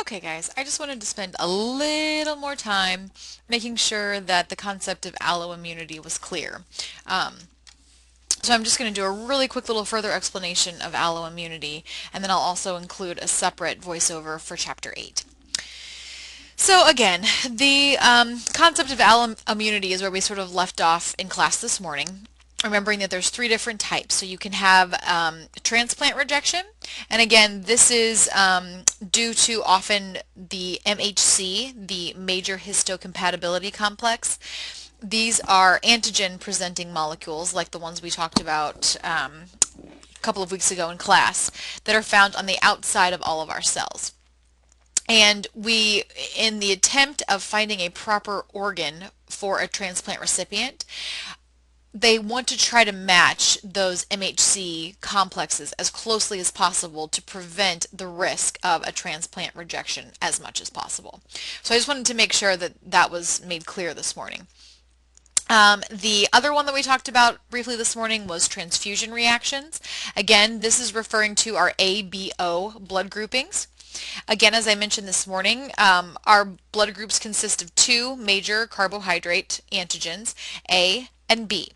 Okay guys, I just wanted to spend a little more time making sure that the concept of alloimmunity was clear. Um, so I'm just going to do a really quick little further explanation of alloimmunity, and then I'll also include a separate voiceover for Chapter 8. So again, the concept of alloimmunity is where we sort of left off in class this morning, remembering that there's three different types. So you can have transplant rejection, and again, this is due to often the MHC, the major histocompatibility complex. These are antigen-presenting molecules, like the ones we talked about a couple of weeks ago in class, that are found on the outside of all of our cells. And we, in the attempt of finding a proper organ for a transplant recipient, they want to try to match those MHC complexes as closely as possible to prevent the risk of a transplant rejection as much as possible. So I just wanted to make sure that that was made clear this morning. The other one that we talked about briefly this morning was transfusion reactions. Again, this is referring to our A-B-O blood groupings. Again, as I mentioned this morning, our blood groups consist of two major carbohydrate antigens, A and B.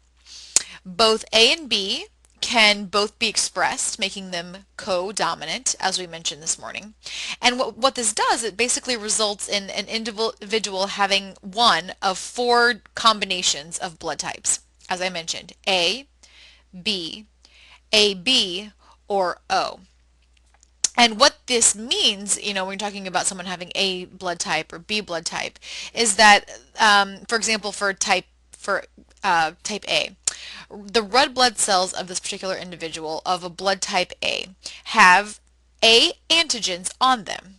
Both A and B can both be expressed, making them co-dominant, as we mentioned this morning. And what this does, it basically results in an individual having one of four combinations of blood types. As I mentioned, A, B, AB, or O. And what this means, when you're talking about someone having A blood type or B blood type, is that, for example, for type A, the red blood cells of this particular individual of a blood type A have A antigens on them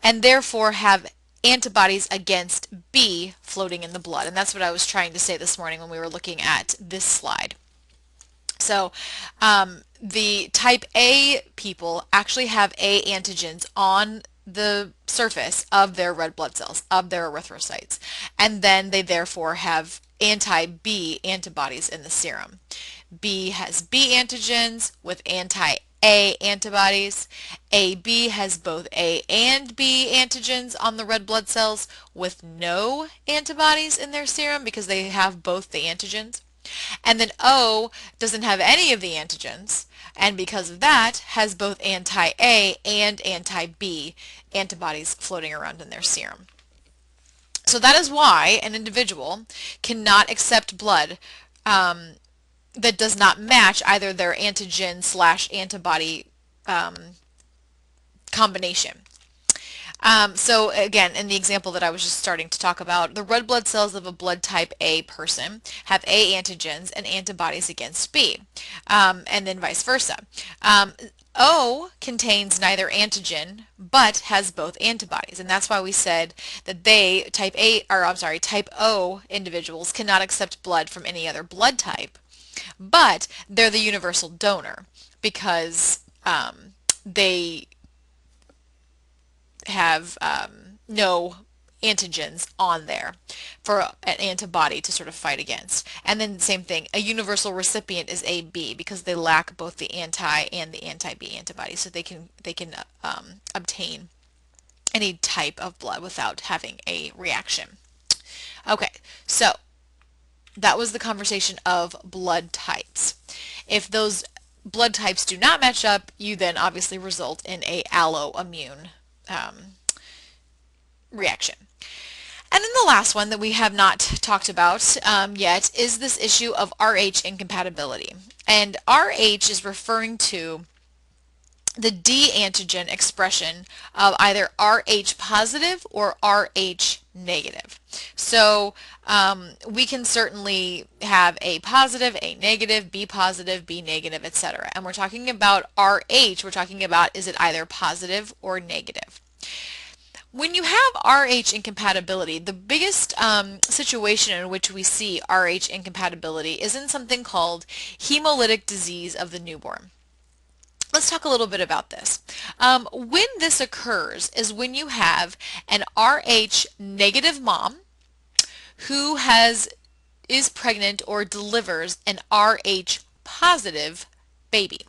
and therefore have antibodies against B floating in the blood. And that's what I was trying to say this morning when we were looking at this slide. So the type A people actually have A antigens on the surface of their red blood cells, of their erythrocytes, and then they therefore have anti-B antibodies in the serum. B has B antigens with anti-A antibodies. AB has both A and B antigens on the red blood cells with no antibodies in their serum because they have both the antigens. And then O doesn't have any of the antigens, and because of that has both anti-A and anti-B antibodies floating around in their serum. So that is why an individual cannot accept blood that does not match either their antigen/antibody combination. So again, in the example that I was just starting to talk about, the red blood cells of a blood type A person have A antigens and antibodies against B, and then vice versa. O contains neither antigen but has both antibodies, and that's why we said that type O individuals cannot accept blood from any other blood type, but they're the universal donor because they have no antigens on there for an antibody to sort of fight against. And then same thing, a universal recipient is AB because they lack both the anti and the anti-B antibodies, so they can obtain any type of blood without having a reaction. Okay, so that was the conversation of blood types. If those blood types do not match up, you then obviously result in a alloimmune reaction. And then the last one that we have not talked about yet is this issue of Rh incompatibility. And Rh is referring to the D antigen expression of either Rh positive or Rh negative. So we can certainly have A positive, A negative, B positive, B negative, etc. And we're talking about Rh, we're talking about is it either positive or negative. When you have Rh incompatibility, the biggest situation in which we see Rh incompatibility is in something called hemolytic disease of the newborn. Let's talk a little bit about this. When this occurs is when you have an Rh negative mom who is pregnant or delivers an Rh positive baby.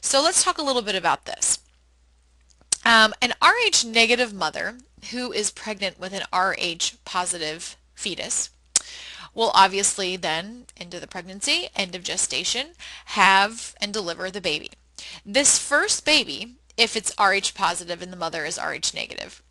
So let's talk a little bit about this. An Rh negative mother who is pregnant with an Rh positive fetus will obviously then, into the pregnancy, end of gestation, have and deliver the baby. This first baby, if it's Rh positive and the mother is Rh negative,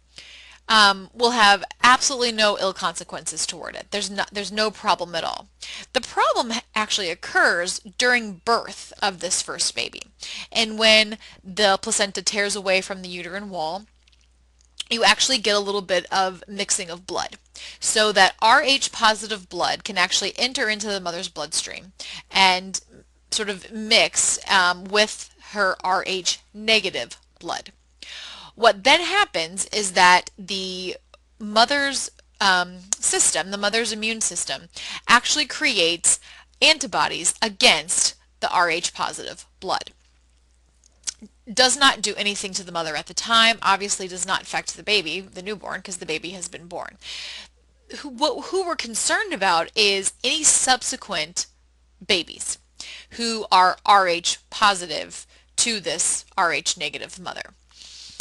will have absolutely no ill consequences toward it. There's no problem at all. The problem actually occurs during birth of this first baby. And when the placenta tears away from the uterine wall, you actually get a little bit of mixing of blood. So that Rh positive blood can actually enter into the mother's bloodstream and sort of mix with her Rh negative blood. What then happens is that the mother's system, the mother's immune system, actually creates antibodies against the Rh positive blood. Does not do anything to the mother at the time, obviously does not affect the baby, the newborn, because the baby has been born. Who we're concerned about is any subsequent babies who are Rh positive to this Rh negative mother.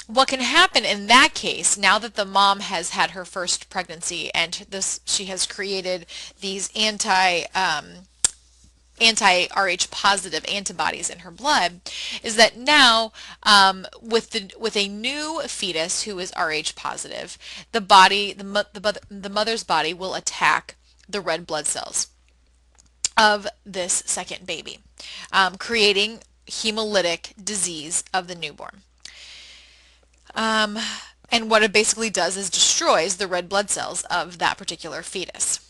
What can happen in that case, now that the mom has had her first pregnancy and she has created these anti-Rh positive antibodies in her blood, is that now with a new fetus who is Rh positive, the mother's body will attack the red blood cells of this second baby, creating hemolytic disease of the newborn. And what it basically does is destroys the red blood cells of that particular fetus.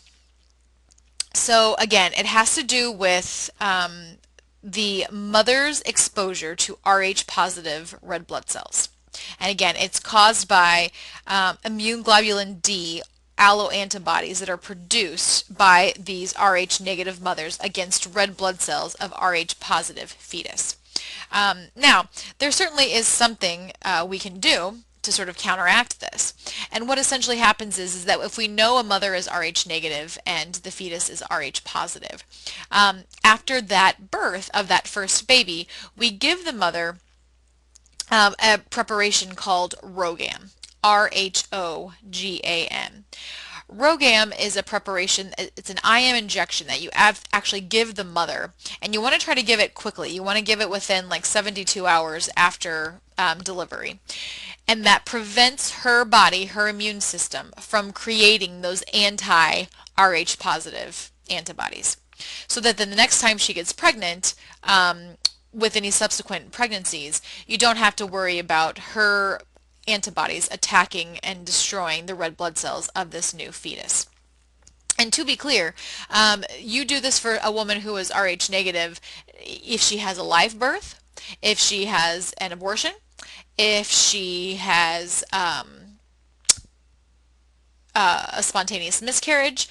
So again, it has to do with the mother's exposure to Rh positive red blood cells. And again, it's caused by immune globulin D alloantibodies that are produced by these Rh negative mothers against red blood cells of Rh positive fetus. Now, there certainly is something we can do to sort of counteract this. And what essentially happens is that if we know a mother is Rh negative and the fetus is Rh positive, after that birth of that first baby, we give the mother a preparation called RhoGAM, RHOGAM. RhoGAM is a preparation, it's an IM injection that you actually give the mother, and you want to try to give it quickly. You want to give it within like 72 hours after delivery. And that prevents her body, her immune system, from creating those anti-Rh positive antibodies. So that then the next time she gets pregnant, with any subsequent pregnancies, you don't have to worry about her antibodies attacking and destroying the red blood cells of this new fetus. And to be clear, you do this for a woman who is Rh negative if she has a live birth, if she has an abortion, if she has a spontaneous miscarriage.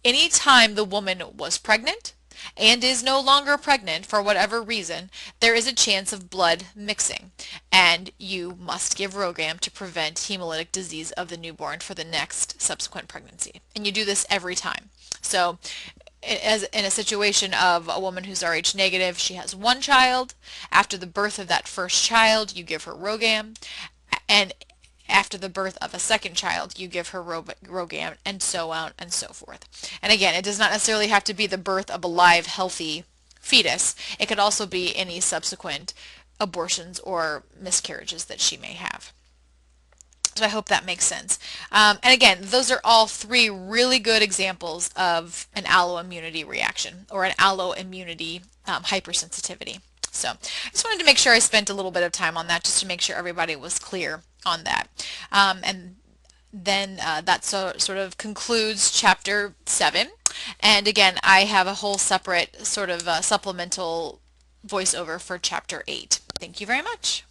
Anytime the woman was pregnant and is no longer pregnant for whatever reason, there is a chance of blood mixing, and you must give RhoGAM to prevent hemolytic disease of the newborn for the next subsequent pregnancy. And you do this every time. So as in a situation of a woman who's Rh negative, she has one child. After the birth of that first child, you give her RhoGAM, and after the birth of a second child, you give her RhoGAM, and so on and so forth. And again, it does not necessarily have to be the birth of a live, healthy fetus. It could also be any subsequent abortions or miscarriages that she may have. So I hope that makes sense. And again, those are all three really good examples of an alloimmunity reaction or an alloimmunity hypersensitivity. So I just wanted to make sure I spent a little bit of time on that just to make sure everybody was clear on that. And then that sort of concludes Chapter 7. And again, I have a whole separate sort of supplemental voiceover for Chapter 8. Thank you very much.